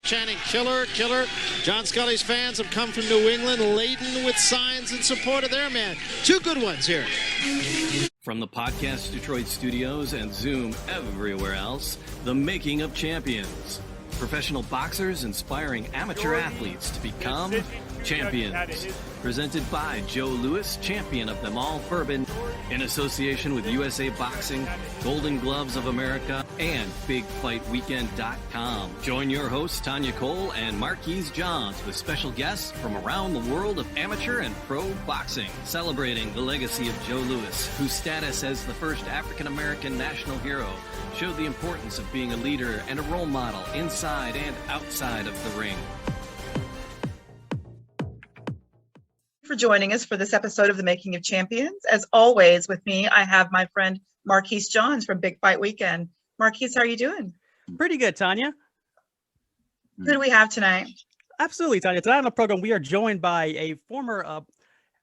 chanting killer, killer. John Scully's fans have come from New England laden with signs in support of their man. Two good ones here. From the Podcast Detroit studios and Zoom everywhere else, The Making of Champions. Professional boxers inspiring amateur athletes to become champions. Presented by Joe Louis, champion of them all bourbon, in association with USA Boxing, Golden Gloves of America, and BigFightWeekend.com. Join your hosts, Tonya Cole and Marquis Johns, with special guests from around the world of amateur and pro boxing, celebrating the legacy of Joe Louis, whose status as the first African-American national hero showed the importance of being a leader and a role model inside and outside of the ring. For joining us for this episode of The Making of Champions. As always, with me, I have my friend Marquis Johns from Big Fight Weekend. Marquis, how are you doing? Pretty good, Tonya. Who do we have tonight? Absolutely, Tonya. Tonight on the program, we are joined by a former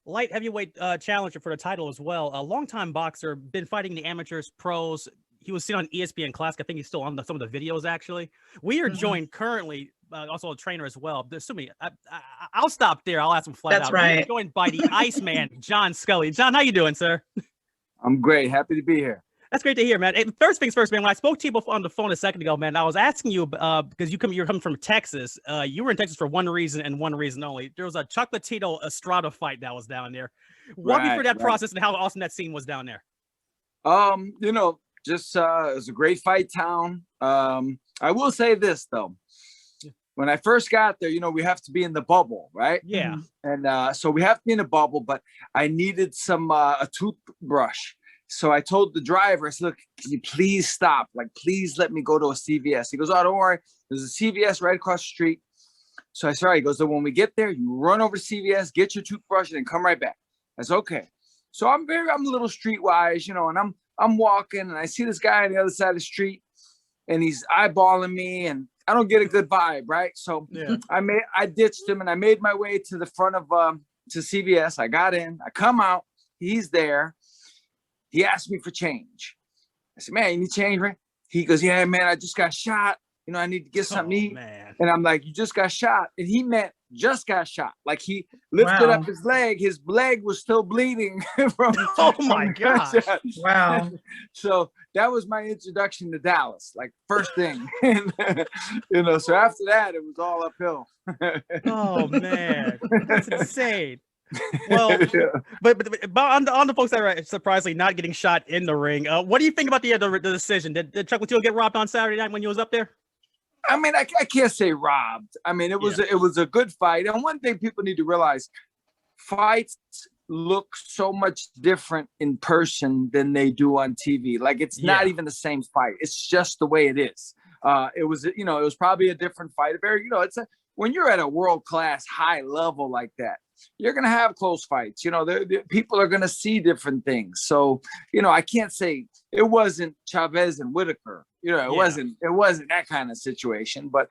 light heavyweight challenger for the title as well. A longtime boxer, been fighting the amateurs, pros. He was seen on ESPN Classic. I think he's still on some of the videos, actually. We are joined currently, also a trainer as well. Assuming I'll stop there. I'll ask him flat out. That's right. We're joined by the Iceman John Scully. John, how you doing, sir? I'm great. Happy to be here. That's great to hear, man. Hey, first things first, man. When I spoke to you on the phone a second ago, man, I was asking you because you're coming from Texas. You were in Texas for one reason and one reason only. There was a Chocolatito Estrada fight that was down there. Walk me through that process and how awesome that scene was down there. Just it was a great fight town. I will say this though. When I first got there, we have to be in the bubble, right? Yeah. And so we have to be in the bubble, but I needed a toothbrush. So I told the driver, I said, look, can you please stop? Like, please let me go to a CVS. He goes, oh, don't worry. There's a CVS right across the street. So I said, all right. He goes, so when we get there, you run over to CVS, get your toothbrush, and then come right back. I said, okay. So I'm a little streetwise, and I'm walking and I see this guy on the other side of the street and he's eyeballing me and I don't get a good vibe, right? So yeah. I ditched him and I made my way to the front of to CVS. I got in, I come out, he's there. He asked me for change. I said, man, you need change, right? He goes, yeah, man, I just got shot. I need to get something to eat. Man. And I'm like, you just got shot. And he meant just got shot. Like he lifted up his leg. His leg was still bleeding from my gosh. Wow. So that was my introduction to Dallas, like first thing. And, so after that, it was all uphill. Oh, man. That's insane. Well, but on the folks that are surprisingly not getting shot in the ring, what do you think about the decision? Did Chocolatito get robbed on Saturday night when you was up there? I mean, I can't say robbed. I mean, it was a good fight. And one thing people need to realize, fights look so much different in person than they do on TV. Like it's not even the same fight. It's just the way it is. It was probably a different fight. When you're at a world-class high level like that, you're going to have close fights. People are going to see different things. So, I can't say it wasn't Chavez and Whitaker. It wasn't that kind of situation, but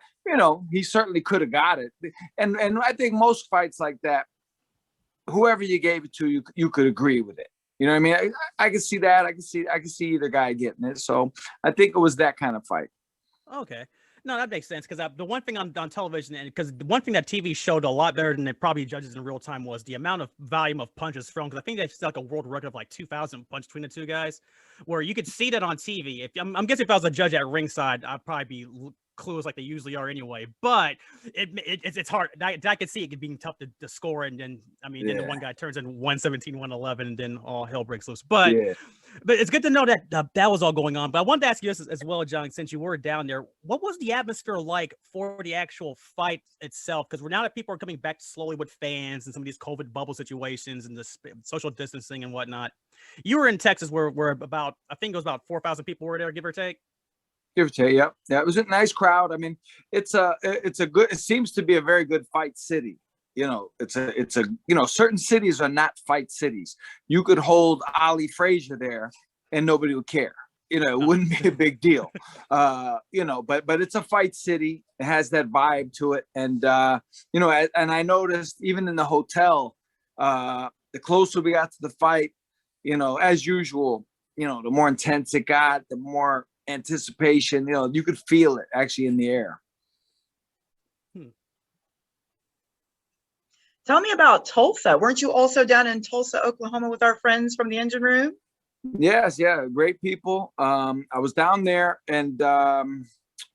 he certainly could have got it. And I think most fights like that, whoever you gave it to, you could agree with it. You know what I mean? I can see that. I can see either guy getting it. So I think it was that kind of fight. Okay. No, that makes sense because the one thing on television, and because the one thing that TV showed a lot better than it probably judges in real time was the amount of volume of punches thrown. Because I think they set like a world record of like 2,000 punches between the two guys, where you could see that on TV. If I'm guessing if I was a judge at ringside, I'd probably be clueless like they usually are anyway. But it's hard. I could see it being tough to score, and then then the one guy turns in 117, 111, and then all hell breaks loose. But it's good to know that that was all going on. But I wanted to ask you this as well, John, since you were down there, what was the atmosphere like for the actual fight itself? Because now that people are coming back slowly with fans and some of these COVID bubble situations and the social distancing and whatnot, you were in Texas where about, I think it was about 4,000 people were there, give or take. Give or take, yep. Yeah, it was a nice crowd. I mean, it seems to be a very good fight city. Certain cities are not fight cities. You could hold Ali Frazier there and nobody would care. It wouldn't be a big deal. But it's a fight city. It has that vibe to it. And, and I noticed even in the hotel, the closer we got to the fight, as usual, the more intense it got, the more anticipation, you could feel it actually in the air. Tell me about Tulsa. Weren't you also down in Tulsa, Oklahoma with our friends from the engine room? Yes, yeah, great people. I was down there, and I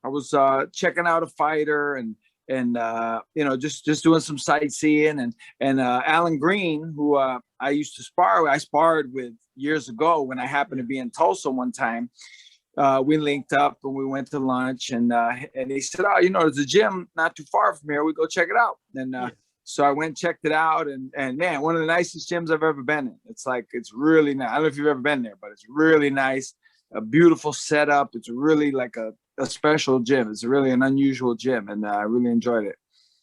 was checking out a fighter, and you know, just doing some sightseeing, and Alan Green, who I used to spar with, I sparred with years ago when I happened to be in Tulsa one time. We linked up and we went to lunch, and he said, "Oh, you know, there's a gym not too far from here. We go check it out." And so I went and checked it out, and man, one of the nicest gyms I've ever been in. It's like, it's really nice. I don't know if you've ever been there, but it's really nice. A beautiful setup. It's really like a special gym. It's really an unusual gym, and I really enjoyed it.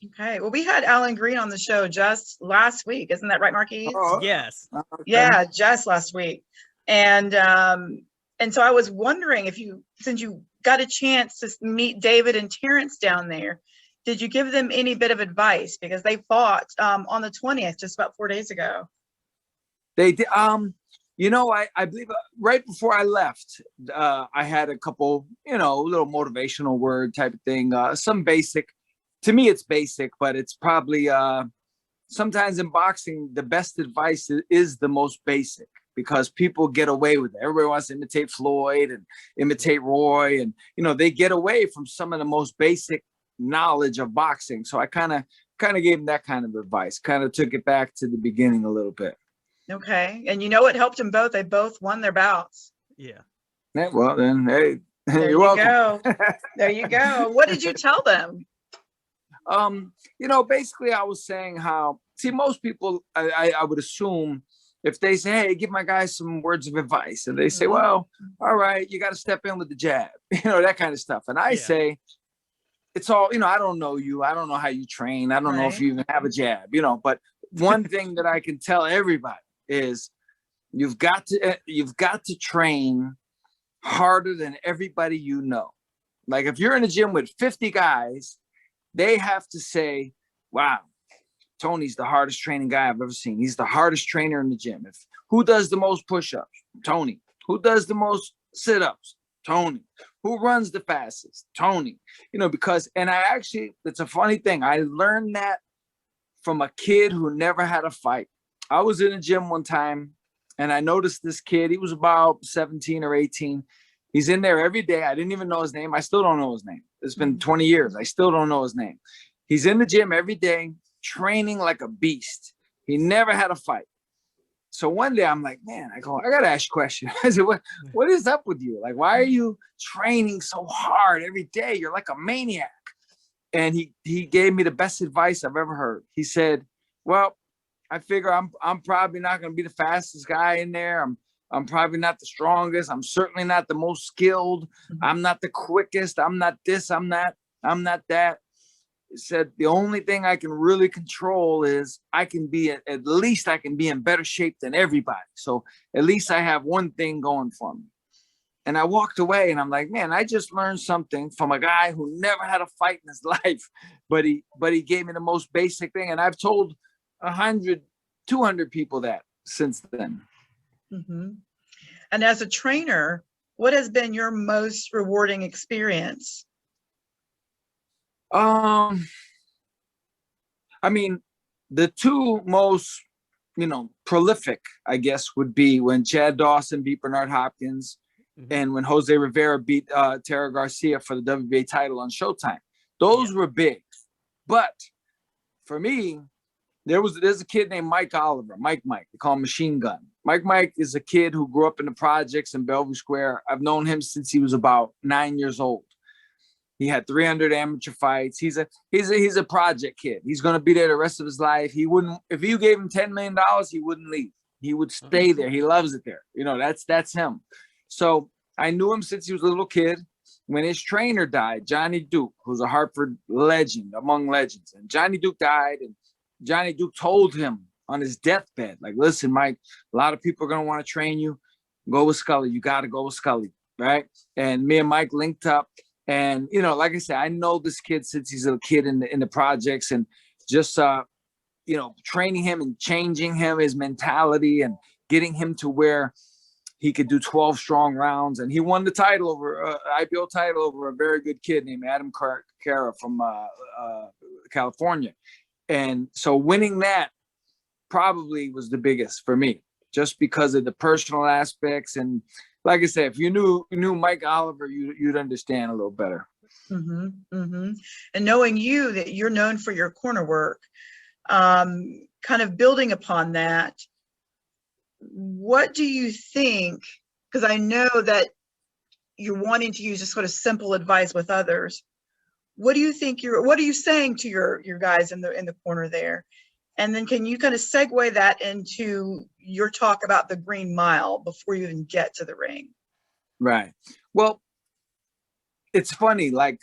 Okay. Well, we had Alan Green on the show just last week. Isn't that right, Marquis? Oh, Yes. okay. Yeah, just last week. And so I was wondering if since you got a chance to meet David and Terrence down there, did you give them any bit of advice? Because they fought on the 20th, just about 4 days ago. They did. You know, I believe right before I left, I had a couple, you know, little motivational word type of thing. Some basic. To me, it's basic, but it's probably sometimes in boxing, the best advice is the most basic, because people get away with it. Everybody wants to imitate Floyd and imitate Roy, and you know, they get away from some of the most basic knowledge of boxing. So I kind of gave them that kind of advice, kind of took it back to the beginning a little bit. Okay. And you know what helped them both? They both won their bouts. Yeah. Yeah, well, then, hey, There you're welcome. Go. There you go. What did you tell them? You know, basically I was saying how, see, most people, I would assume, if they say, hey, give my guys some words of advice, and they say, well, all right, you got to step in with the jab, you know, that kind of stuff. And I say, it's all, you know, I don't know you. I don't know how you train. I don't know if you even have a jab, you know, but one thing that I can tell everybody is you've got to train harder than everybody you know. Like if you're in a gym with 50 guys, they have to say, wow, Tony's the hardest training guy I've ever seen. He's the hardest trainer in the gym. Who does the most push-ups? Tony. Who does the most sit-ups? Tony. Who runs the fastest? Tony. You know, because, and I actually, it's a funny thing. I learned that from a kid who never had a fight. I was in a gym one time and I noticed this kid. He was about 17 or 18. He's in there every day. I didn't even know his name. I still don't know his name. It's been 20 years. I still don't know his name. He's in the gym every day, training like a beast. He never had a fight. So one day I'm like, man, I got to ask you a question. I said, what is up with you? Like, why are you training so hard every day? You're like a maniac. And he gave me the best advice I've ever heard. He said, well, I figure I'm probably not going to be the fastest guy in there. I'm probably not the strongest. I'm certainly not the most skilled. I'm not the quickest. I'm not this. I'm not that. He said, the only thing I can really control is at least I can be in better shape than everybody. So at least I have one thing going for me. And I walked away and I'm like, man, I just learned something from a guy who never had a fight in his life, but he gave me the most basic thing. And I've told 100, 200 people that since then. Mm-hmm. And as a trainer, what has been your most rewarding experience? I mean, the two most, prolific, I guess, would be when Chad Dawson beat Bernard Hopkins and when Jose Rivera beat Tara Garcia for the WBA title on Showtime. Those were big. But for me, there's a kid named Mike Oliver, Mike. They call him Machine Gun. Mike is a kid who grew up in the projects in Bellevue Square. I've known him since he was about 9 years old. He had 300 amateur fights. He's a project kid. He's going to be there the rest of his life. He wouldn't, if you gave him $10 million, he wouldn't leave. He would stay there. He loves it there. That's him. So I knew him since he was a little kid. When his trainer died, Johnny Duke, who's a Hartford legend among legends, and Johnny Duke died, and Johnny Duke told him on his deathbed, like, listen, Mike, a lot of people are going to want to train you. Go with Scully. You got to go with Scully, right? And me and Mike linked up. And, like I said, I know this kid since he's a kid in the projects, and just, training him and changing him, his mentality, and getting him to where he could do 12 strong rounds. And he won the title IPO title over a very good kid named Adam Kara from California. And so winning that probably was the biggest for me, just because of the personal aspects. And like I said, if you knew Mike Oliver, you'd understand a little better. Mm-hmm, mm-hmm. And knowing you, that you're known for your corner work, kind of building upon that, what do you think? Because I know that you're wanting to use just sort of simple advice with others. What do you think what are you saying to your guys in the corner there? And then can you kind of segue that into your talk about the Green Mile before you even get to the ring? Right. Well, it's funny, like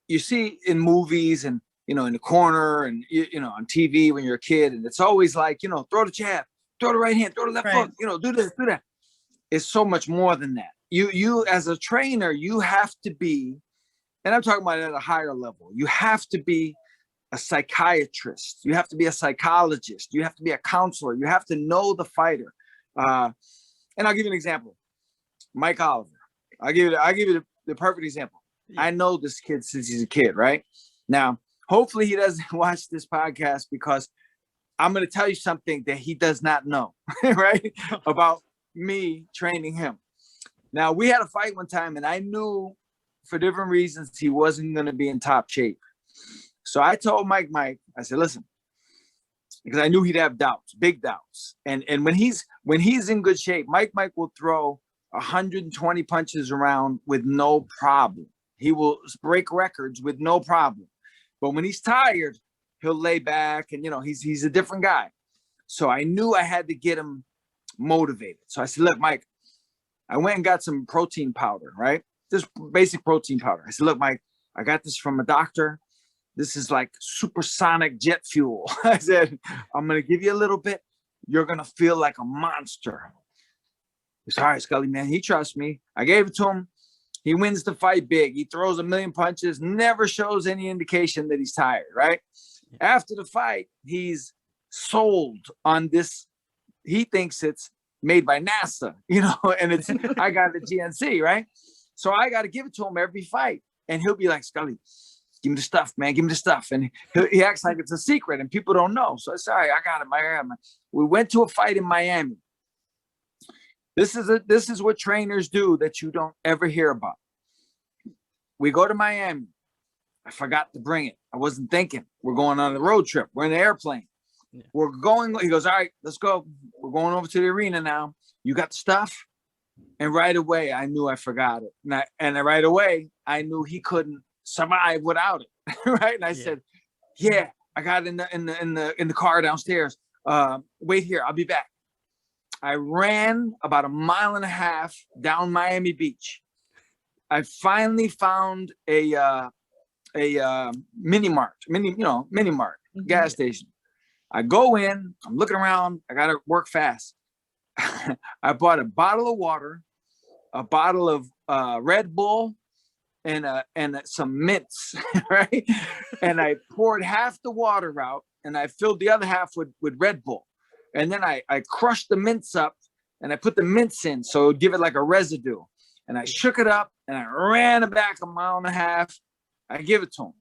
you see in movies and, in the corner and, on TV when you're a kid, and it's always like, throw the jab, throw the right hand, throw the left Right. hook, do this, do that. It's so much more than that. You as a trainer, you have to be, and I'm talking about at a higher level, you have to be a psychiatrist. You have to be a psychologist. You have to be a counselor. You have to know the fighter. And I'll give you an example. Mike Oliver. I'll give you the perfect example. Yeah. I know this kid since he's a kid, right? Now, hopefully he doesn't watch this podcast, because I'm going to tell you something that he does not know, right? About me training him. Now, we had a fight one time, and I knew for different reasons he wasn't going to be in top shape. So I told Mike, I said, listen, because I knew he'd have doubts, big doubts. And when he's in good shape, Mike will throw 120 punches around with no problem. He will break records with no problem. But when he's tired, he'll lay back, and he's a different guy. So I knew I had to get him motivated. So I said, look, Mike, I went and got some protein powder, right? Just basic protein powder. I said, look, Mike, I got this from a doctor. This is like supersonic jet fuel. I said, I'm going to give you a little bit. You're going to feel like a monster. He said, all right, Scully, man. He trusts me. I gave it to him. He wins the fight big. He throws 1,000,000 punches, never shows any indication that he's tired, right? After the fight, he's sold on this. He thinks it's made by NASA, and it's, I got the GNC, right? So I got to give it to him every fight. And he'll be like, Scully, give me the stuff, man. Give me the stuff. And he acts like it's a secret and people don't know. So I said, all right, I got it. We went to a fight in Miami. This is what trainers do that you don't ever hear about. We go to Miami. I forgot to bring it. I wasn't thinking. We're going on a road trip. We're in the airplane. Yeah. We're going. He goes, all right, let's go. We're going over to the arena now. You got the stuff? And right away, I knew I forgot it. And right away, I knew he couldn't survive without it. Right? And I said, yeah, I got it in the car downstairs. Wait here. I'll be back. I ran about 1.5 miles down Miami Beach. I finally found a mini mart, gas station. I go in, I'm looking around, I gotta work fast. I bought a bottle of water, a bottle of Red Bull, and some mints, right? And I poured half the water out, and I filled the other half with Red Bull. And then I crushed the mints up, and I put the mints in, so it would give it like a residue. And I shook it up, and I ran it back 1.5 miles. I give it to him.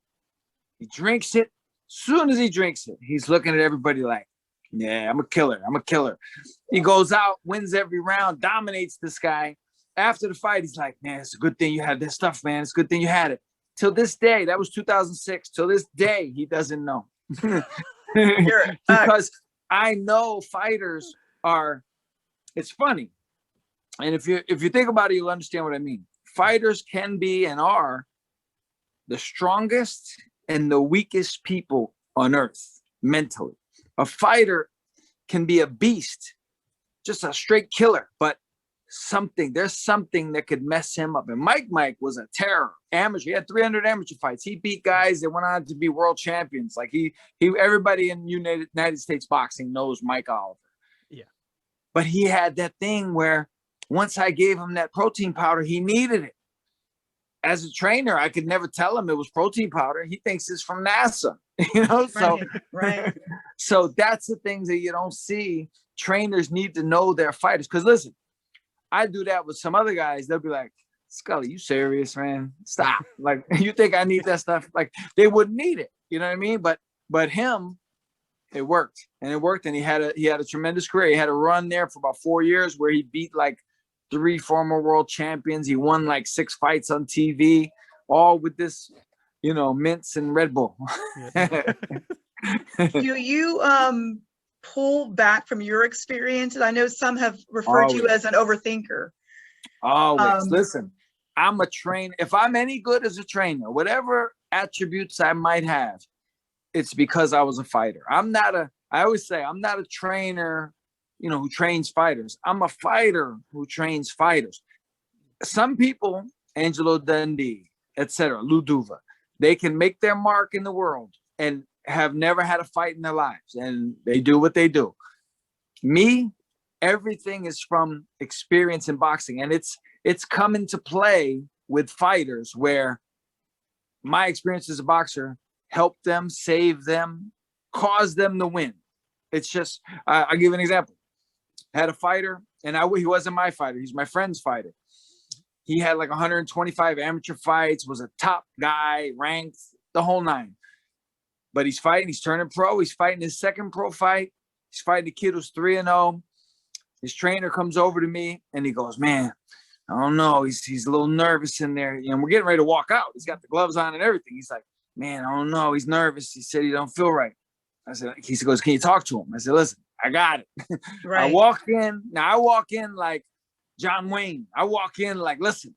He drinks it. Soon as he drinks it, he's looking at everybody like, yeah, I'm a killer. I'm a killer. He goes out, wins every round, dominates this guy. After the fight, he's like, man, it's a good thing you had this stuff, man. It's a good thing you had it. Till this day, that was 2006. Till this day, he doesn't know. Because I know fighters are, it's funny. And if you think about it, you'll understand what I mean. Fighters can be and are the strongest and the weakest people on earth mentally. A fighter can be a beast, just a straight killer, but there's something that could mess him up. And Mike was a terror, amateur. He had 300 amateur fights. He beat guys that went on to be world champions. Like everybody in United States boxing knows Mike Oliver. Yeah. But he had that thing where once I gave him that protein powder, he needed it. As a trainer, I could never tell him it was protein powder. He thinks it's from NASA, So, right. So that's the things that you don't see. Trainers need to know their fighters. Because listen, I do that with some other guys. They'll be like, Scully, you serious, man? Stop. Like, you think I need that stuff? Like, they wouldn't need it. You know what I mean? But him, it worked, and he had a tremendous career. He had a run there for about 4 years where he beat like 3 former world champions. He won like 6 fights on TV, all with this, mints and Red Bull. Do you pull back from your experiences? I know some have referred to you as an overthinker. Always. Listen, I'm a trainer. If I'm any good as a trainer, whatever attributes I might have, it's because I was a fighter. I always say I'm not a trainer, who trains fighters. I'm a fighter who trains fighters. Some people, Angelo Dundee, etc., Luduva, they can make their mark in the world and have never had a fight in their lives, and they do what they do. Me, everything is from experience in boxing, and it's come into play with fighters where my experience as a boxer helped them, save them, cause them to win. It's just, I'll give an example. I had a fighter, and he wasn't my fighter. He's my friend's fighter. He had like 125 amateur fights, was a top guy, ranked, the whole 9. But he's fighting, he's turning pro. He's fighting his second pro fight. He's fighting a kid who's 3-0. His trainer comes over to me and he goes, man, I don't know. He's a little nervous in there. We're getting ready to walk out. He's got the gloves on and everything. He's like, man, I don't know. He's nervous. He said he don't feel right. He goes, can you talk to him? I said, listen, I got it. Right. I walk in like John Wayne. I walk in like, listen,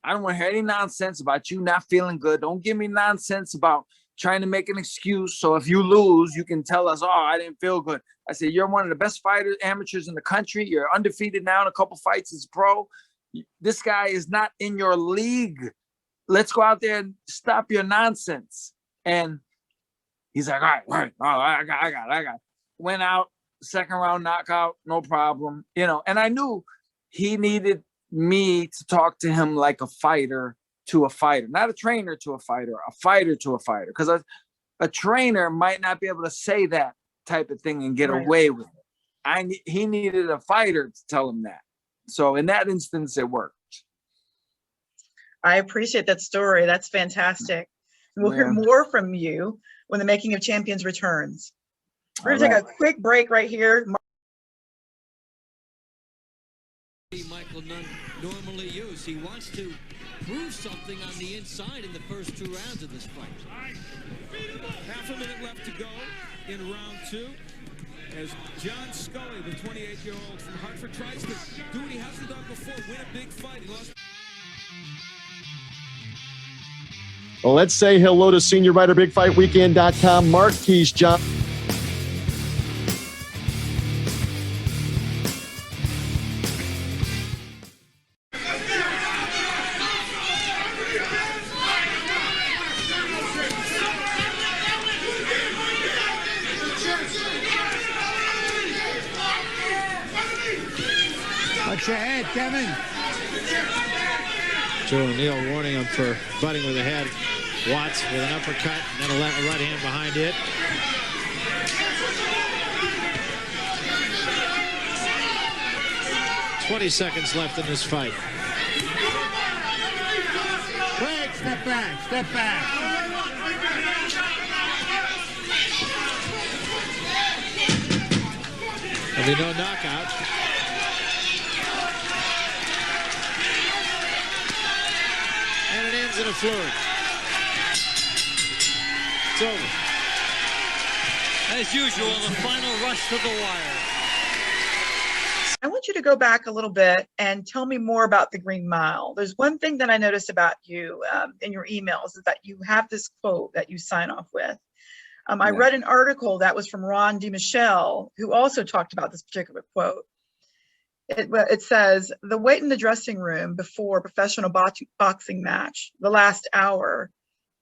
I don't want to hear any nonsense about you not feeling good. Don't give me nonsense about trying to make an excuse. So if you lose, you can tell us, oh, I didn't feel good. I said, you're one of the best fighters, amateurs in the country. You're undefeated now in a couple fights as pro. This guy is not in your league. Let's go out there and stop your nonsense. And he's like, all right. Oh, I got it. Went out, second round knockout, no problem. And I knew he needed me to talk to him like a fighter to a fighter, not a trainer to a fighter to a fighter. Because a trainer might not be able to say that type of thing and get away with it. He needed a fighter to tell him that. So in that instance, it worked. I appreciate that story. That's fantastic. We'll hear more from you when the Making of Champions returns. We're going to take a quick break right here. Michael normally use. He wants to prove something on the inside in the first 2 rounds of this fight. Half a minute left to go in round 2. As John Scully, the 28-year-old from Hartford, tries to do what he hasn't done before, win a big fight. He lost. Well, let's say hello to senior writer, BigFightWeekend.com, Marquis John. Watch your head, Kevin. Joe O'Neill warning him for butting with the head. Watts with an uppercut, and then a right hand behind it. "20 seconds left in this fight. Wait, step back, step back. There'll be no knockout. And it ends in a flurry. It's over. As usual, the final rush to the wire. I want you to go back a little bit and tell me more about the Green Mile. There's one thing that I noticed about you in your emails is that you have this quote that you sign off with. I read an article that was from Ron DeMichelle, who also talked about this particular quote. It says, the wait in the dressing room before a professional boxing match, the last hour,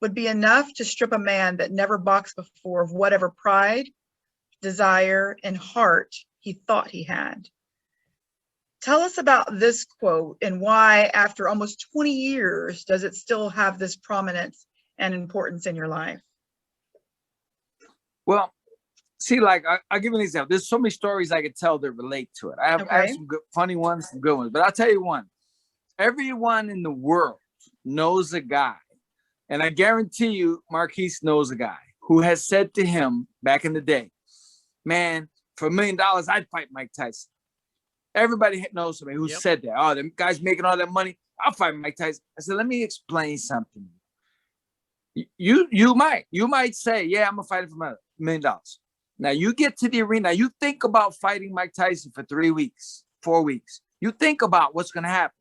would be enough to strip a man that never boxed before of whatever pride, desire, and heart he thought he had. Tell us about this quote and why, after almost 20 years, does it still have this prominence and importance in your life? Well, see, like, I'll give you an example. There's so many stories I could tell that relate to it. I have some good, funny ones, some good ones. But I'll tell you one. Everyone in the world knows a guy, and I guarantee you Marquis knows a guy who has said to him back in the day, man, for $1 million, I'd fight Mike Tyson. Everybody knows somebody who said that. Oh, the guy's making all that money. I'll fight Mike Tyson. I said, let me explain something. You might say, yeah, I'm gonna fight him for $1 million. Now you get to the arena. You think about fighting Mike Tyson for 3 weeks, 4 weeks. You think about what's gonna happen.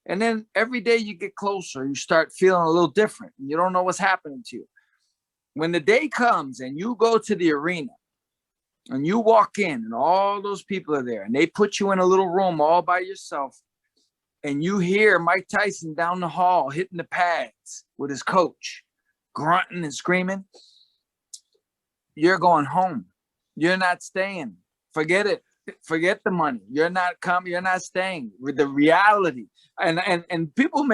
And then every day you get closer, you start feeling a little different. You don't know what's happening to you. When the day comes and you go to the arena and you walk in and all those people are there and they put you in a little room all by yourself and you hear Mike Tyson down the hall hitting the pads with his coach, grunting and screaming, you're going home. You're not staying. Forget it. Forget the money. You're not coming. You're not staying. With the reality. And people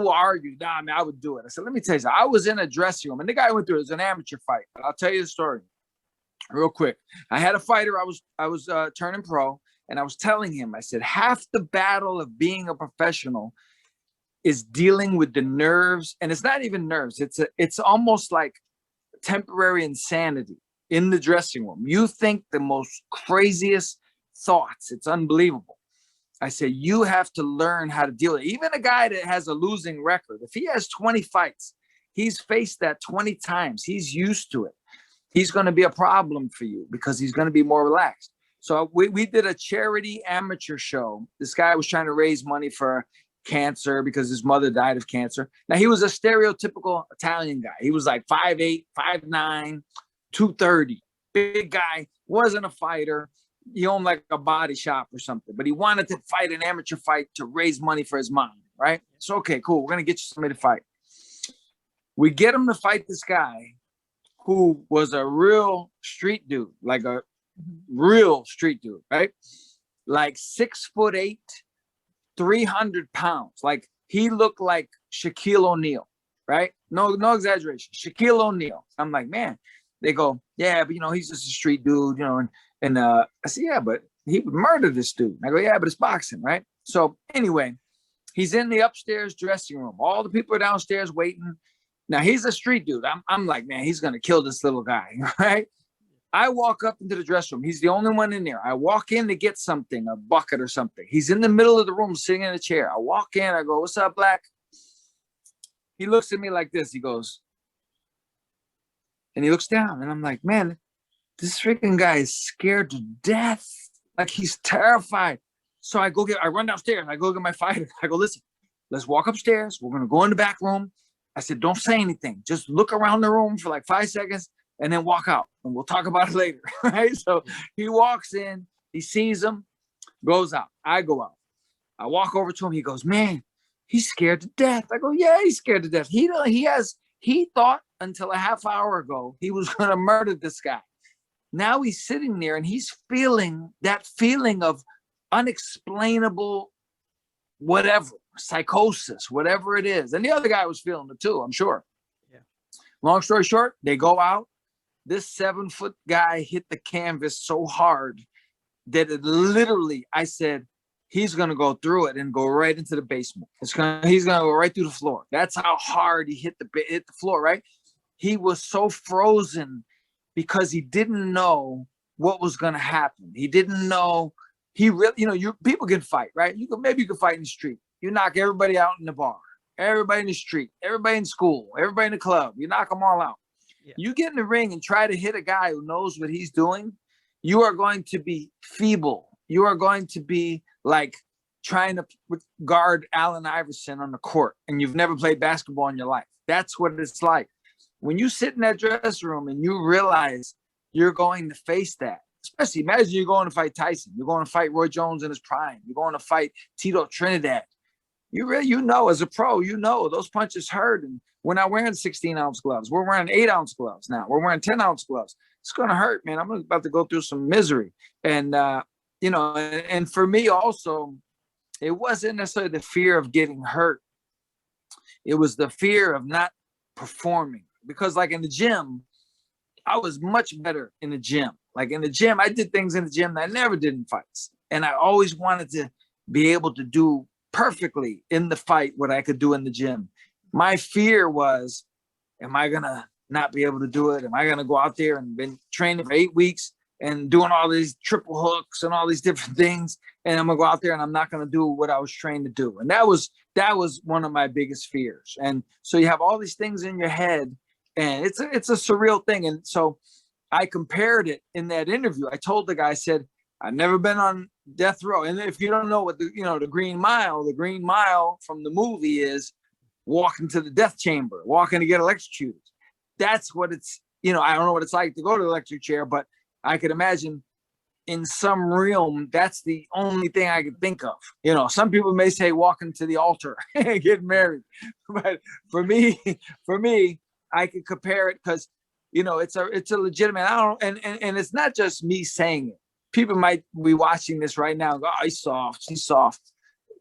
will argue, nah, man, I would do it. I said, let me tell you something. I was in a dressing room and the guy went through it. It was an amateur fight. I'll tell you the story real quick. I had a fighter. I was turning pro and I was telling him, I said, half the battle of being a professional is dealing with the nerves. And it's not even nerves. It's almost like temporary insanity in the dressing room. You think the most craziest thoughts. It's unbelievable. I said, you have to learn how to deal with it. Even a guy that has a losing record, if he has 20 fights, he's faced that 20 times. He's used to it. He's going to be a problem for you because he's going to be more relaxed. So we did a charity amateur show. This guy was trying to raise money for cancer because his mother died of cancer. Now, he was a stereotypical Italian guy. He was like 5'8", 5'9", 230, big guy, wasn't a fighter. He owned like a body shop or something, but he wanted to fight an amateur fight to raise money for his mom, right? So, okay, cool. We're going to get you somebody to fight. We get him to fight this guy who was a real street dude, like a real street dude, right? Like 6'8", 300 pounds. Like he looked like Shaquille O'Neal, right? No exaggeration. Shaquille O'Neal. I'm like, man, they go, yeah, but he's just a street dude, and I said, yeah, but he would murder this dude. I go, yeah, but it's boxing, right? So anyway, he's in the upstairs dressing room. All the people are downstairs waiting. Now he's a street dude. I'm like, man, he's gonna kill this little guy, right? I walk up into the dressing room. He's the only one in there. I walk in to get something, a bucket or something. He's in the middle of the room sitting in a chair. I walk in, I go, what's up, Black? He looks at me like this. He goes, and he looks down, and I'm like, man, this freaking guy is scared to death. Like he's terrified. So I run downstairs. I go get my fighter. I go, listen, let's walk upstairs. We're going to go in the back room. I said, don't say anything. Just look around the room for like 5 seconds and then walk out and we'll talk about it later. Right? So he walks in, he sees him, goes out. I go out. I walk over to him. He goes, man, he's scared to death. I go, yeah, he's scared to death. He thought until a half hour ago, he was going to murder this guy. Now he's sitting there and he's feeling that feeling of unexplainable, whatever, psychosis, whatever it is. And the other guy was feeling it too, I'm sure. Yeah. Long story short, they go out. This 7-foot guy hit the canvas so hard that it literally, I said, he's going to go through it and go right into the basement. He's going to go right through the floor. That's how hard he hit the floor, right? He was so frozen because he didn't know what was going to happen. He didn't know. He really, people can fight, right? Maybe you can fight in the street. You knock everybody out in the bar, everybody in the street, everybody in school, everybody in the club. You knock them all out. Yeah. You get in the ring and try to hit a guy who knows what he's doing. You are going to be feeble. You are going to be like trying to guard Allen Iverson on the court, and you've never played basketball in your life. That's what it's like. When you sit in that dressing room and you realize you're going to face that, especially imagine you're going to fight Tyson, you're going to fight Roy Jones in his prime, you're going to fight Tito Trinidad. As a pro, those punches hurt. And we're not wearing 16-ounce gloves. We're wearing 8-ounce gloves now. We're wearing 10-ounce gloves. It's going to hurt, man. I'm about to go through some misery. And, and for me also, it wasn't necessarily the fear of getting hurt. It was the fear of not performing. Because like in the gym, I was much better in the gym. Like in the gym, I did things in the gym that I never did in fights. And I always wanted to be able to do perfectly in the fight what I could do in the gym. My fear was, am I going to not be able to do it? Am I going to go out there and been training for 8 weeks and doing all these triple hooks and all these different things, and I'm going to go out there and I'm not going to do what I was trained to do? And that was one of my biggest fears. And so you have all these things in your head, and it's a surreal thing. And so I compared it in that interview. I told the guy, I said, I've never been on death row. And if you don't know what the Green Mile from the movie is walking to the death chamber, walking to get electrocuted. That's what it's, I don't know what it's like to go to the electric chair, but I could imagine in some realm, that's the only thing I could think of. Some people may say walking to the altar and getting married. But for me, I could compare it because, it's a legitimate, and it's not just me saying it. People might be watching this right now and go, oh, he's soft.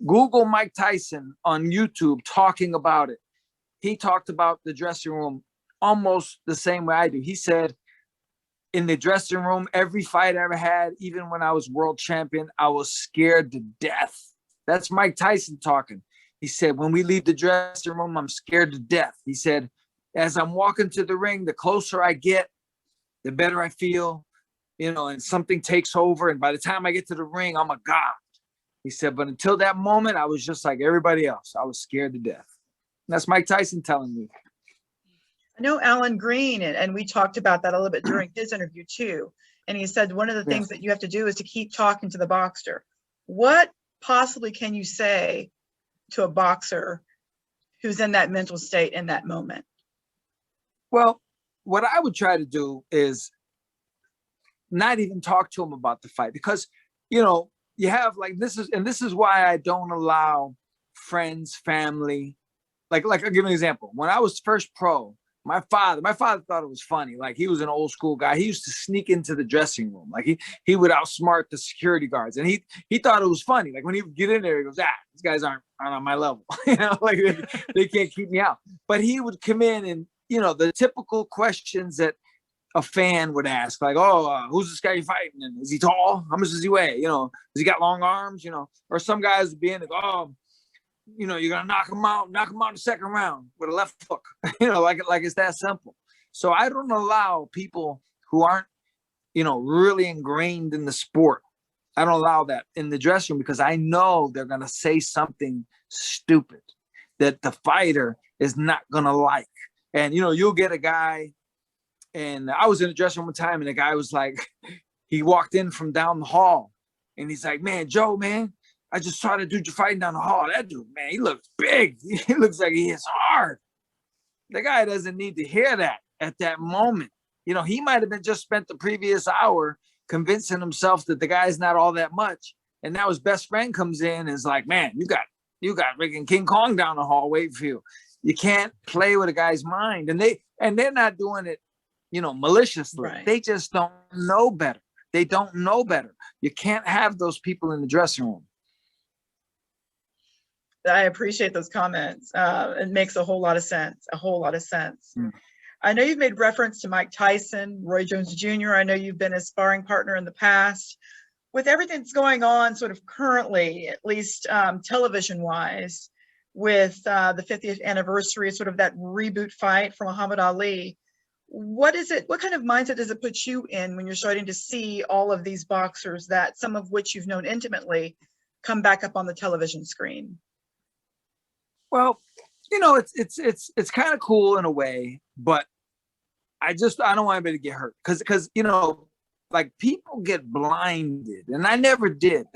Google Mike Tyson on YouTube talking about it. He talked about the dressing room almost the same way I do. He said, in the dressing room, every fight I ever had, even when I was world champion, I was scared to death. That's Mike Tyson talking. He said, when we leave the dressing room, I'm scared to death. He said, as I'm walking to the ring, the closer I get, the better I feel, and something takes over. And by the time I get to the ring, I'm a god. He said, but until that moment, I was just like everybody else. I was scared to death. And that's Mike Tyson telling me. I know Alan Green, and we talked about that a little bit during his interview too. And he said one of the things that you have to do is to keep talking to the boxer. What possibly can you say to a boxer who's in that mental state in that moment? Well, what I would try to do is not even talk to him about the fight, because, you have this is why I don't allow friends, family. Like I'll give you an example. When I was first pro, my father thought it was funny. Like, he was an old school guy. He used to sneak into the dressing room. Like he would outsmart the security guards, and he thought it was funny. Like, when he would get in there, he goes, these guys aren't on my level. Like they can't keep me out. But he would come in and, the typical questions that a fan would ask, like, who's this guy you're fighting? And is he tall? How much does he weigh? Does he got long arms? Or some guys would be in and go, you're gonna knock him out in the second round with a left hook. Like it's that simple. So I don't allow people who aren't, really ingrained in the sport. I don't allow that in the dressing room, because I know they're gonna say something stupid that the fighter is not gonna like. And you'll get a guy. And I was in the dressing room one time, and the guy was like, he walked in from down the hall, and he's like, man, Joe, man, I just saw that dude you're fighting down the hall. That dude, man, he looks big. He looks like he hits hard. The guy doesn't need to hear that at that moment. He might have been just spent the previous hour convincing himself that the guy's not all that much. And now his best friend comes in and is like, man, you got freaking King Kong down the hall waiting for you. You can't play with a guy's mind. And they're not doing it, maliciously. Right. They just don't know better. They don't know better. You can't have those people in the dressing room. I appreciate those comments. It makes a whole lot of sense. I know you've made reference to Mike Tyson, Roy Jones Jr. I know you've been a sparring partner in the past. With everything that's going on sort of currently, at least television-wise, with the 50th anniversary, sort of that reboot fight for Muhammad Ali, what kind of mindset does it put you in when you're starting to see all of these boxers, that some of which you've known intimately, come back up on the television screen? Well, it's kind of cool in a way, but I don't want anybody to get hurt, because like, people get blinded, and I never did.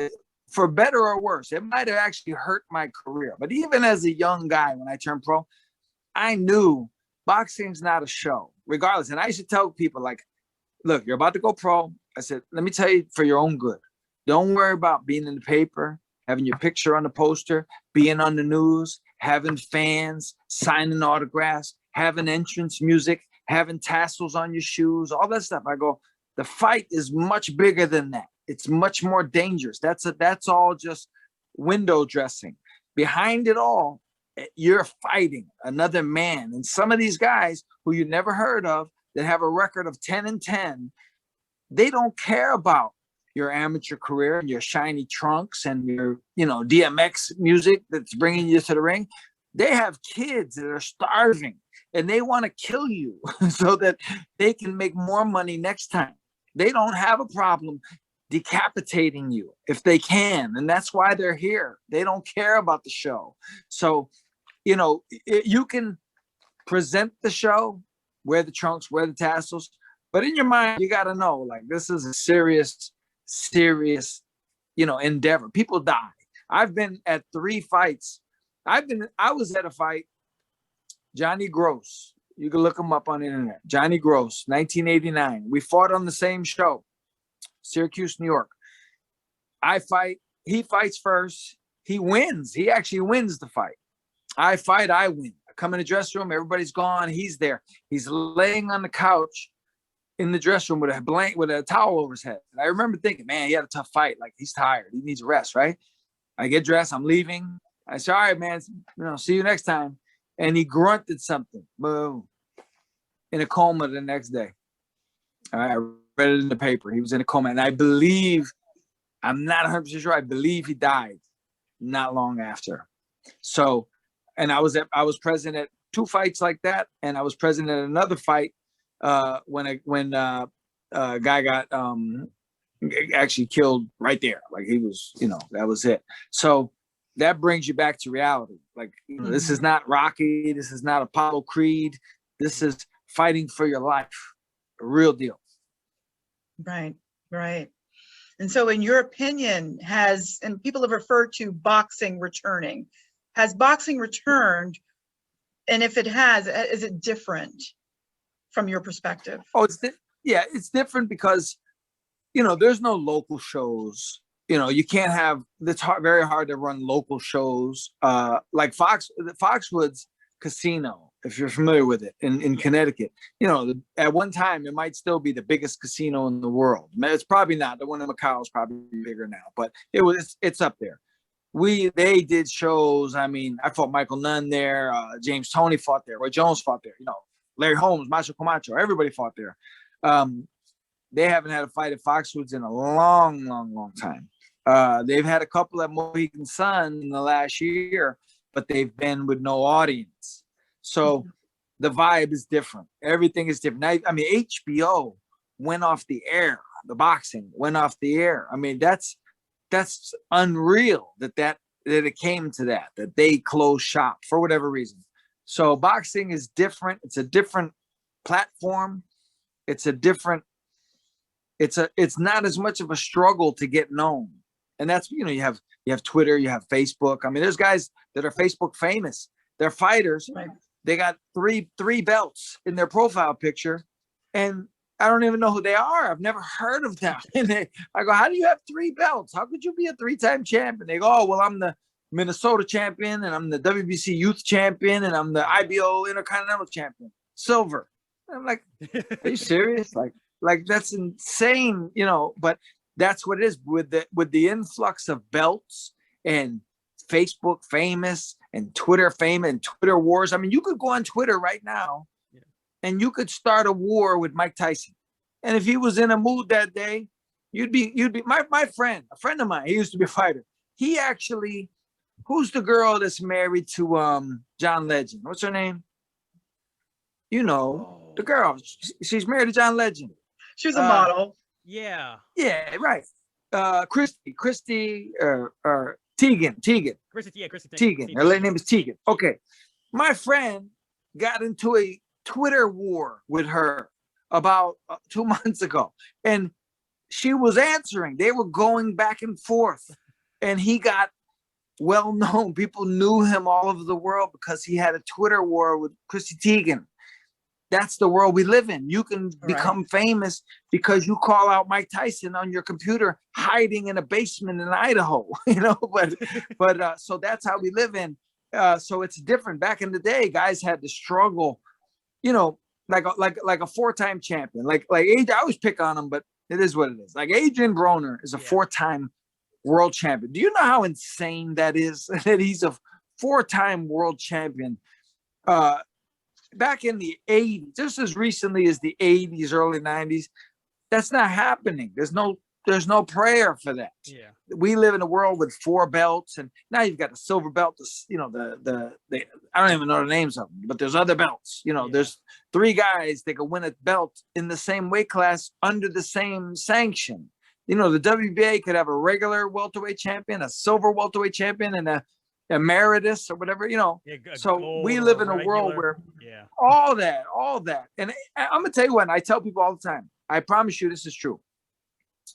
For better or worse, it might have actually hurt my career. But even as a young guy, when I turned pro, I knew boxing's not a show, regardless. And I used to tell people, like, look, you're about to go pro. I said, let me tell you, for your own good, don't worry about being in the paper, having your picture on the poster, being on the news, having fans, signing autographs, having entrance music, having tassels on your shoes, all that stuff. I go, the fight is much bigger than that. It's much more dangerous. That's all just window dressing. Behind it all, you're fighting another man. And some of these guys who you never heard of, that have a record of 10-10, they don't care about your amateur career and your shiny trunks and your, DMX music that's bringing you to the ring. They have kids that are starving. and they want to kill you so that they can make more money next time. They don't have a problem decapitating you if they can, and that's why they're here. They don't care about the show. So, you know, you can present the show, wear the trunks, wear the tassels, but in your mind, you got to know, like, this is a serious, you know, endeavor. People die. I've been at 3 fights. I was at a fight, Johnny Gross. You can look him up on the internet. Johnny Gross, 1989. We fought on the same show, Syracuse, New York. I fight. He fights first. He wins. He actually wins the fight. I fight. I win. I come in the dressing room. Everybody's gone. He's there. He's laying on the couch in the dressing room with a towel over his head. And I remember thinking, man, he had a tough fight. Like, he's tired. He needs a rest, right? I get dressed. I'm leaving. I said, all right, man, you know, see you next time. And he grunted something. Boom. In a coma the next day. I read it in the paper. He was in a coma. And I believe, I'm not 100% sure, I believe he died not long after. So, and I was present at 2 fights like that. And I was present at another fight when a guy got actually killed right there. Like, he was, you know, that was it. So that brings you back to reality. Like, you know, this is not Rocky. This is not Apollo Creed. This is fighting for your life. A real deal. Right, right. And so in your opinion, and people have referred to boxing returning. Has boxing returned? And if it has, is it different from your perspective? Oh, it's different because, you know, there's no local shows. You know, you can't have, it's very hard to run local shows. Like Foxwoods Casino, if you're familiar with it, in Connecticut. You know, at one time, it might still be the biggest casino in the world. It's probably not. The one in McCallum is probably bigger now, but it's up there. They did shows. I mean, I fought Michael Nunn there. James Toney fought there. Roy Jones fought there. You know, Larry Holmes, Macho Camacho, everybody fought there. They haven't had a fight at Foxwoods in a long, long, long time. They've had a couple at Mohegan Sun in the last year, but they've been with no audience. So the vibe is different. Everything is different. I mean, HBO went off the air. The boxing went off the air. I mean, that's unreal that it came to that they closed shop for whatever reason. So boxing is different. It's a different platform. It's not as much of a struggle to get known. And that's, you know, you have Twitter, you have Facebook. I mean, there's guys that are Facebook famous. They're fighters. Right. They got three belts in their profile picture, and I don't even know who they are. I've never heard of them. And I go, how do you have 3 belts? How could you be a 3-time champion? They go, oh, well, I'm the Minnesota champion, and I'm the WBC youth champion, and I'm the IBO Intercontinental champion, silver. And I'm like, are you serious? Like that's insane, you know, but that's what it is with the influx of belts and Facebook famous and Twitter fame and Twitter wars. I mean, you could go on Twitter right now and you could start a war with Mike Tyson. And if he was in a mood that day, you'd be my friend, a friend of mine, he used to be a fighter. He actually, who's the girl that's married to John Legend? What's her name? You know, the girl. She's married to John Legend. She was a model. Yeah, right. Christy, or Tegan. Christy Tegan. Her name is Tegan. Okay. My friend got into a Twitter war with her about 2 months ago, and she was answering. They were going back and forth, and he got well known. People knew him all over the world because he had a Twitter war with Christy Teigen. That's the world we live in. You can become famous because you call out Mike Tyson on your computer, hiding in a basement in Idaho, you know, but so that's how we live in. So it's different. Back in the day, guys had to struggle, you know, like a 4-time champion, like I always pick on him, but it is what it is. Like Adrian Broner is a 4-time world champion. Do you know how insane that is? That he's a 4-time world champion. Back in the 80s, just as recently as the 80s, early 90s, that's not happening. There's no there's no prayer for that. Yeah. We live in a world with 4 belts, and now you've got the silver belt, the I don't even know the names of them, but there's other belts. There's 3 guys that can win a belt in the same weight class under the same sanction. The WBA could have a regular welterweight champion, a silver welterweight champion, and a emeritus or whatever, so we live in a world where all that. And I'm gonna tell you what, I tell people all the time, I promise you this is true.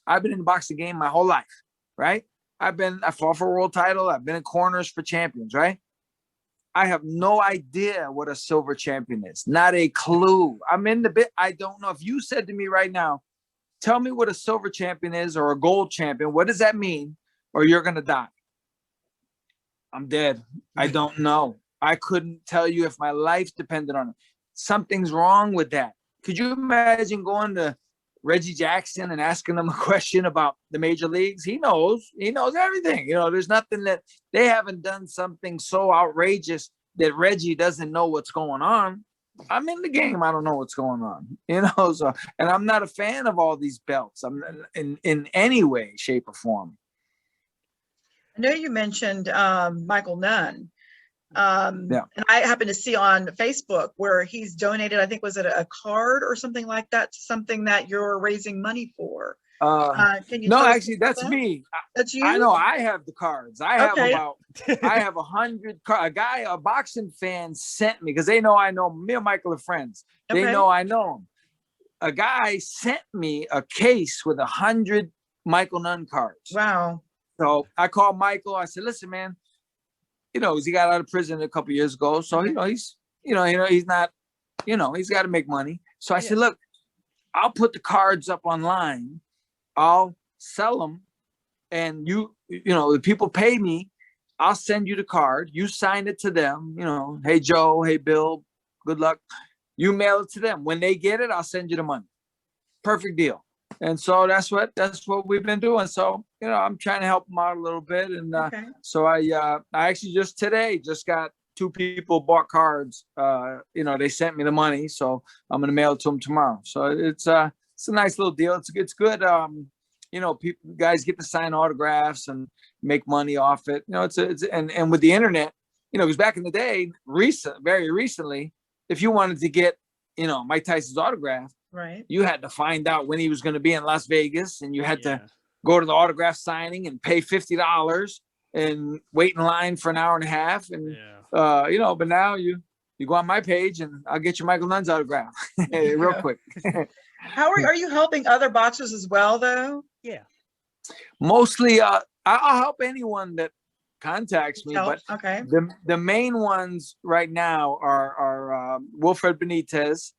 I've been in the boxing game my whole life, right? I fought for a world title. I've been in corners for champions, right? I have no idea what a silver champion is. Not a clue. I'm in the bit. I don't know. If you said to me right now, tell me what a silver champion is or a gold champion, what does that mean? Or you're going to die. I'm dead. I don't know. I couldn't tell you if my life depended on it. Something's wrong with that. Could you imagine going to Reggie Jackson and asking him a question about the major leagues? He knows everything. There's nothing that they haven't done something so outrageous that Reggie doesn't know what's going on. I'm in the game. I don't know what's going on, so, and I'm not a fan of all these belts. I'm in any way, shape or form. I know you mentioned Michael Nunn. And I happened to see on Facebook where he's donated, I think, was it a card or something like that, to something that you're raising money for. Can you no, actually, that's me. That's you? I know. I have the cards. I have I have 100 cards. A boxing fan sent me, because they know I know me and Michael are friends. They know I know him. A guy sent me a case with 100 Michael Nunn cards. Wow. So I called Michael. I said, listen, man, he got out of prison a couple years ago. So, he's not, he's got to make money. So I said, look, I'll put the cards up online. I'll sell them. And the people pay me. I'll send you the card. You sign it to them. Hey, Joe, hey, Bill, good luck. You mail it to them. When they get it, I'll send you the money. Perfect deal. And so that's what we've been doing. So, I'm trying to help them out a little bit. And so I actually just today got 2 people bought cards. They sent me the money, so I'm going to mail it to them tomorrow. So it's a nice little deal. It's good. People, guys get to sign autographs and make money off it. And with the internet, because back in the day, very recently, if you wanted to get, Mike Tyson's autograph, right, you had to find out when he was going to be in Las Vegas, and you had to go to the autograph signing and pay $50 and wait in line for an hour and a half. And, but now you go on my page and I'll get you Michael Nunn's autograph real quick. How are you helping other boxers as well, though? Yeah. Mostly, I'll help anyone that contacts me, but the main ones right now are Wilfred Benitez,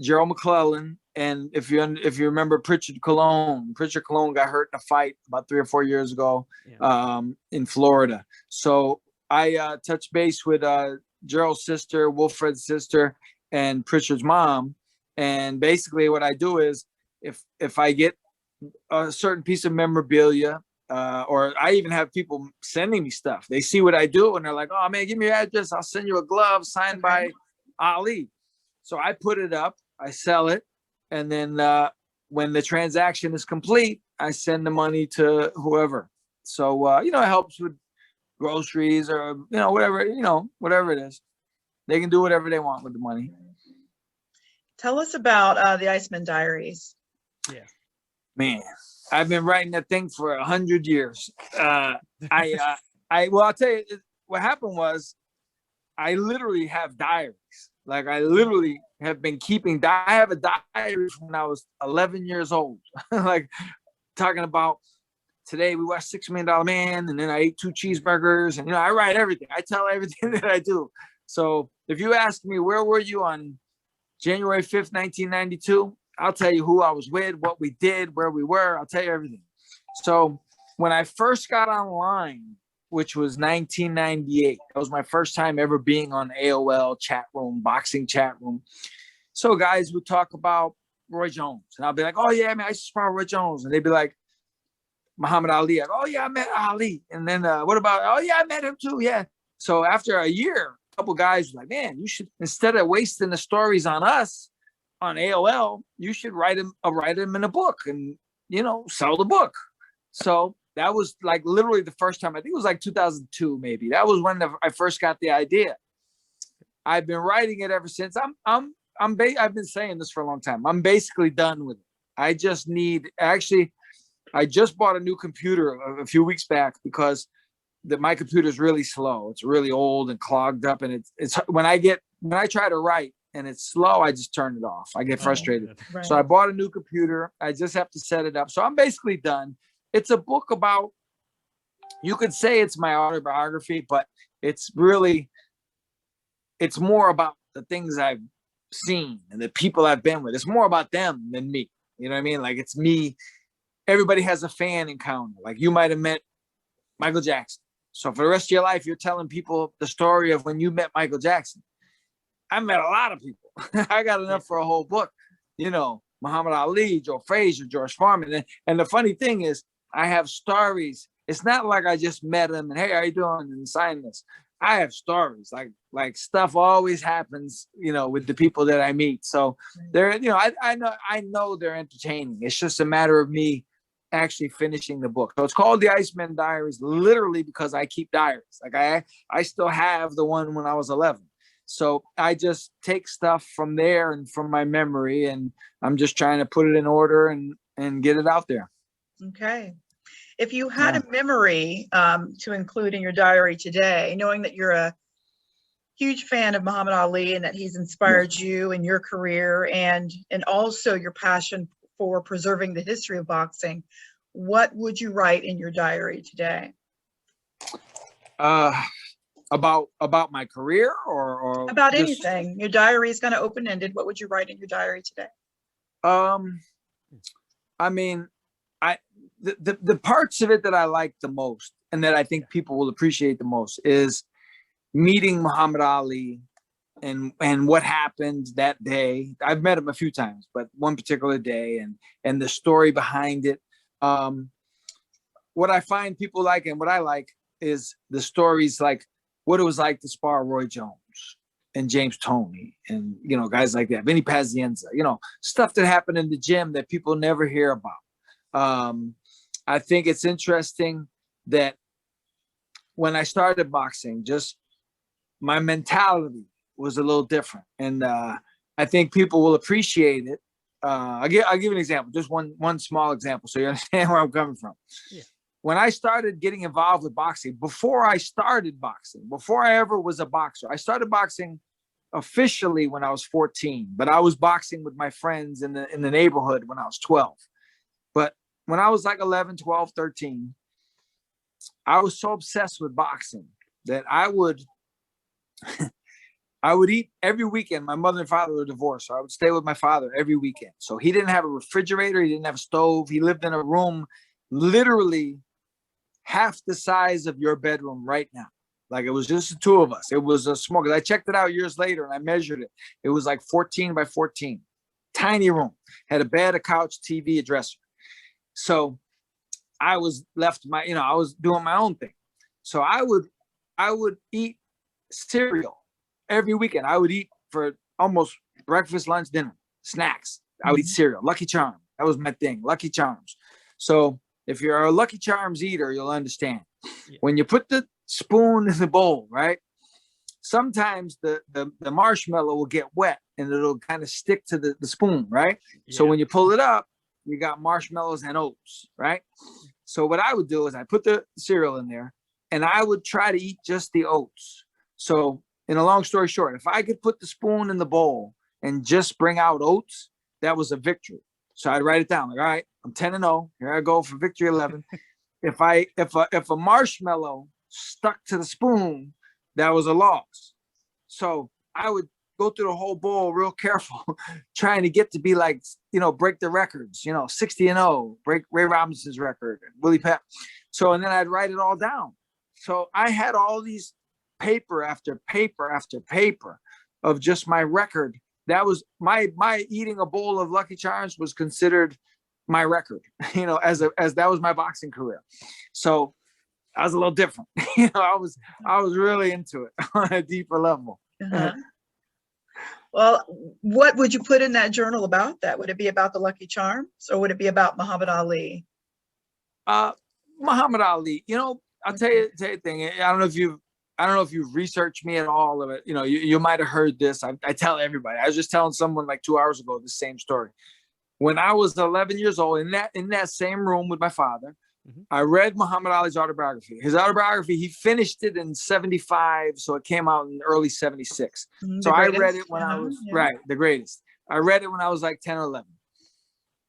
Gerald McClellan, and if you remember Pritchard Colon got hurt in a fight about 3 or 4 years ago in Florida. So I touched base with Gerald's sister, Wilfred's sister, and Pritchard's mom. And basically what I do is if I get a certain piece of memorabilia, or I even have people sending me stuff, they see what I do and they're like, oh man, give me your address. I'll send you a glove signed by Ali. So I put it up, I sell it. And then when the transaction is complete, I send the money to whoever. So, it helps with groceries or, whatever it is. They can do whatever they want with the money. Tell us about the Iceman Diaries. Yeah. Man, I've been writing that thing for 100 years. I'll tell you, what happened was I literally have diaries. Like I literally have been keeping, I have a diary from when I was 11 years old. Like talking about today we watched $6 Million Man, and then I ate 2 cheeseburgers, and I write everything. I tell everything that I do. So if you ask me, where were you on January 5th, 1992? I'll tell you who I was with, what we did, where we were. I'll tell you everything. So when I first got online, which was 1998, that was my first time ever being on AOL chat room, boxing chat room. So guys would talk about Roy Jones, and I'll be like, oh yeah, man, I used to spar Roy Jones. And they'd be like, Muhammad Ali. Like, oh yeah, I met Ali. And then what about, oh yeah, I met him too. Yeah. So after a year, a couple guys were like, man, you should, instead of wasting the stories on us on AOL, you should write them in a book. And sell the book. So that was like literally the first time. I think it was like 2002, maybe. That was when I first got the idea. I've been writing it ever since. I've been saying this for a long time. I'm basically done with it. I just I just bought a new computer a few weeks back because my computer is really slow. It's really old and clogged up, and it's when I try to write and it's slow, I just turn it off. I get frustrated. Right. So I bought a new computer. I just have to set it up. So I'm basically done. It's a book about, you could say it's my autobiography, but it's more about the things I've seen and the people I've been with. It's more about them than me. You know what I mean? Like, it's me. Everybody has a fan encounter. Like, you might have met Michael Jackson. So for the rest of your life, you're telling people the story of when you met Michael Jackson. I met a lot of people. I got enough for a whole book. Muhammad Ali, Joe Frazier, George Foreman. And the funny thing is, I have stories. It's not like I just met him and, hey, how you doing? And sign this. I have stories. Like stuff always happens, with the people that I meet. So they're, I know they're entertaining. It's just a matter of me actually finishing the book. So it's called the Iceman Diaries, literally because I keep diaries. Like I still have the one when I was 11. So I just take stuff from there and from my memory, and I'm just trying to put it in order and get it out there. Okay. If you had a memory to include in your diary today, knowing that you're a huge fan of Muhammad Ali and that he's inspired you in your career and also your passion for preserving the history of boxing, what would you write in your diary today? About my career or about anything. Your diary is kind of open-ended. What would you write in your diary today? I mean, the parts of it that I like the most and that I think people will appreciate the most is meeting Muhammad Ali and what happened that day. I've met him a few times, but one particular day and the story behind it. What I find people like and what I like is the stories like what it was like to spar Roy Jones and James Toney and, guys like that, Vinny Pazienza, stuff that happened in the gym that people never hear about. I think it's interesting that when I started boxing, just my mentality was a little different. And I think people will appreciate it. I'll give an example, just one small example, so you understand where I'm coming from. Yeah. When I started getting involved with boxing, before I ever was a boxer, I started boxing officially when I was 14, but I was boxing with my friends in the neighborhood when I was 12. But when I was like 11, 12, 13, I was so obsessed with boxing that I would eat every weekend. My mother and father were divorced, so I would stay with my father every weekend. So he didn't have a refrigerator. He didn't have a stove. He lived in a room literally half the size of your bedroom right now. Like, it was just the two of us. It was a small, because I checked it out years later and I measured it. It was like 14 by 14. Tiny room. Had a bed, a couch, TV, a dresser. So I was left I was doing my own thing. So I would eat cereal every weekend. I would eat for almost breakfast, lunch, dinner, snacks. I would eat cereal, Lucky Charms. That was my thing, Lucky Charms. So if you're a Lucky Charms eater, you'll understand. Yeah. When you put the spoon in the bowl, right? Sometimes the marshmallow will get wet and it'll kind of stick to the spoon, right? Yeah. So when you pull it up, you got marshmallows and oats, right? So what I would do is I put the cereal in there and I would try to eat just the oats. So in a long story short, if I could put the spoon in the bowl and just bring out oats, that was a victory. So I'd write it down. Like, all right, I'm 10-0. Here I go for victory 11. If a marshmallow stuck to the spoon, that was a loss. So I would go through the whole bowl real careful, trying to get to be like, break the records, 60-0, break Ray Robinson's record, Willie Pep. So, and then I'd write it all down. So I had all these paper after paper after paper of just my record. That was my eating a bowl of Lucky Charms was considered my record, as that was my boxing career. So I was a little different. I was really into it on a deeper level. Uh-huh. Well, what would you put in that journal about that? Would it be about the Lucky Charms, or would it be about Muhammad Ali? Muhammad Ali. You know, I'll tell you the thing. I don't know if you've researched me at all of it. You know, you might have heard this. I tell everybody. I was just telling someone like 2 hours ago the same story. When I was 11 years old, in that same room with my father, I read Muhammad Ali's autobiography. His autobiography, he finished it in 75, so it came out in early 76. So I read it when I was, the greatest. I read it when I was like 10 or 11.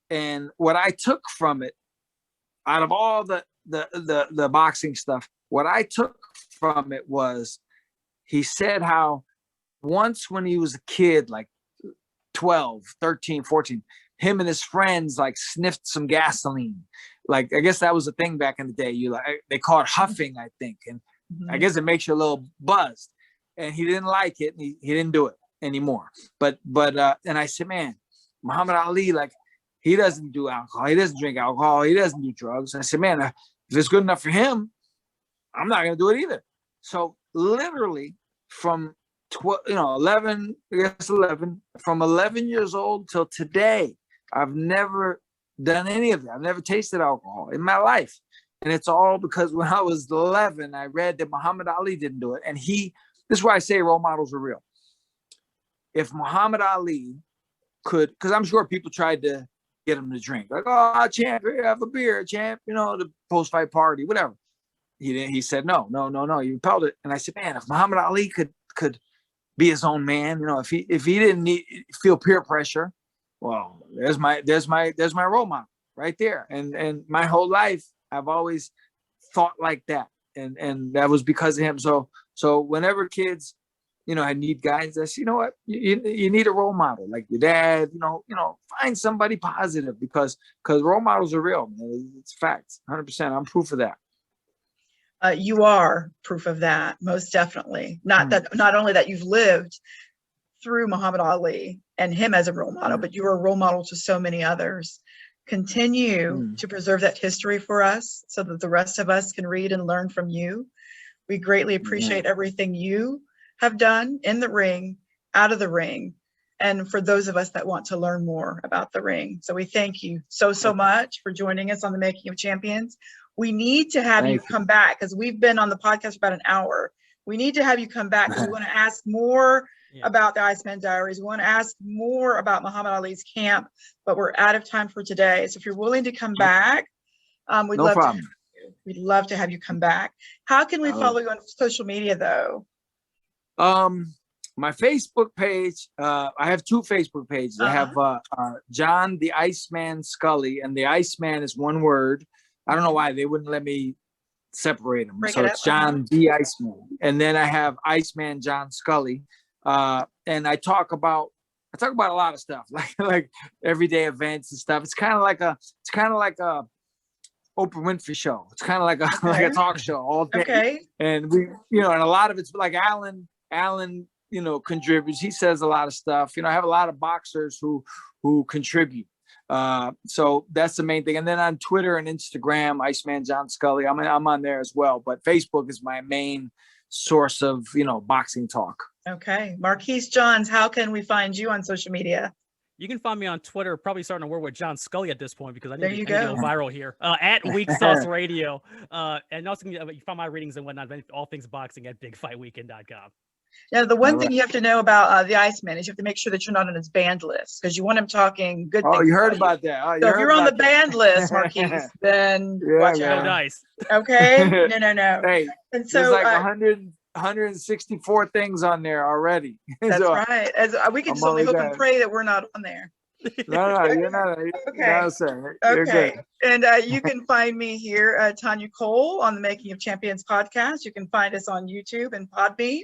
And what I took from it, out of all the boxing stuff, what I took from it was, he said how once when he was a kid, like 12, 13, 14, him and his friends like sniffed some gasoline. Like, I guess that was a thing back in the day. They call it huffing, I think. And I guess it makes you a little buzzed. And he didn't like it. And he didn't do it anymore. But and I said, man, Muhammad Ali, like, he doesn't do alcohol. He doesn't drink alcohol. He doesn't do drugs. And I said, man, if it's good enough for him, I'm not going to do it either. So literally from 11, from 11 years old till today, I've never done any of that. I've never tasted alcohol in my life. And it's all because when I was 11, I read that Muhammad Ali didn't do it. And this is why I say role models are real. If Muhammad Ali could, because I'm sure people tried to get him to drink. Like, oh, champ, have a beer, champ, the post-fight party, whatever. He said, no, he repelled it. And I said, man, if Muhammad Ali could be his own man, if he didn't feel peer pressure, well, there's my role model right there. And my whole life, I've always thought like that. And that was because of him. So whenever kids, I need guidance, I say, you know what, you need a role model, like your dad, find somebody positive because role models are real. It's facts, 100%. I'm proof of that. You are proof of that, most definitely. Not only that you've lived through Muhammad Ali and him as a role model, but you are a role model to so many others. Continue to preserve that history for us so that the rest of us can read and learn from you. We greatly appreciate everything you have done in the ring, out of the ring, and for those of us that want to learn more about the ring. So we thank you so much for joining us on the Making of Champions. We need to have you come back because we've been on the podcast for about an hour. We need to have you come back because we want to ask more about the Iceman Diaries. We want to ask more about Muhammad Ali's camp, but we're out of time for today. So if you're willing to come back, we'd love to have you come back. How can we follow you on social media though? My Facebook page, I have two Facebook pages. I have John the Iceman Scully, and the Iceman is one word. I don't know why they wouldn't let me separate them. So it's John the Iceman. And then I have Iceman John Scully. And I talk about a lot of stuff, like everyday events and stuff. It's kind of like a Oprah Winfrey show. It's kind of like a talk show all day. Okay. And we, and a lot of it's like Alan, contributes. He says a lot of stuff. I have a lot of boxers who contribute. So that's the main thing. And then on Twitter and Instagram, Iceman John Scully, I'm on there as well. But Facebook is my main source of, boxing talk. Okay. Marquis Johns, how can we find you on social media? You can find me on Twitter, probably starting to work with John Scully at this point because I need to go viral here. At Weak Sauce Radio. And also you can find my readings and whatnot, all things boxing at bigfightweekend.com. Now, the one thing you have to know about the Iceman is you have to make sure that you're not on his banned list because you want him talking good things. Oh, you heard about that. So if you're on the banned list, Marquis, then watch out. Nice. Okay? No. Hey, and so, there's like 164 things on there already. That's right. We can just only hope and pray that we're not on there. No, you're not. Okay. And you can find me here, Tonya Cole, on the Making of Champions podcast. You can find us on YouTube and Podbean,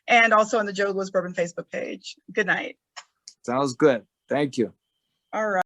and also on the Joe Louis Bourbon Facebook page. Good night. Sounds good. Thank you. All right.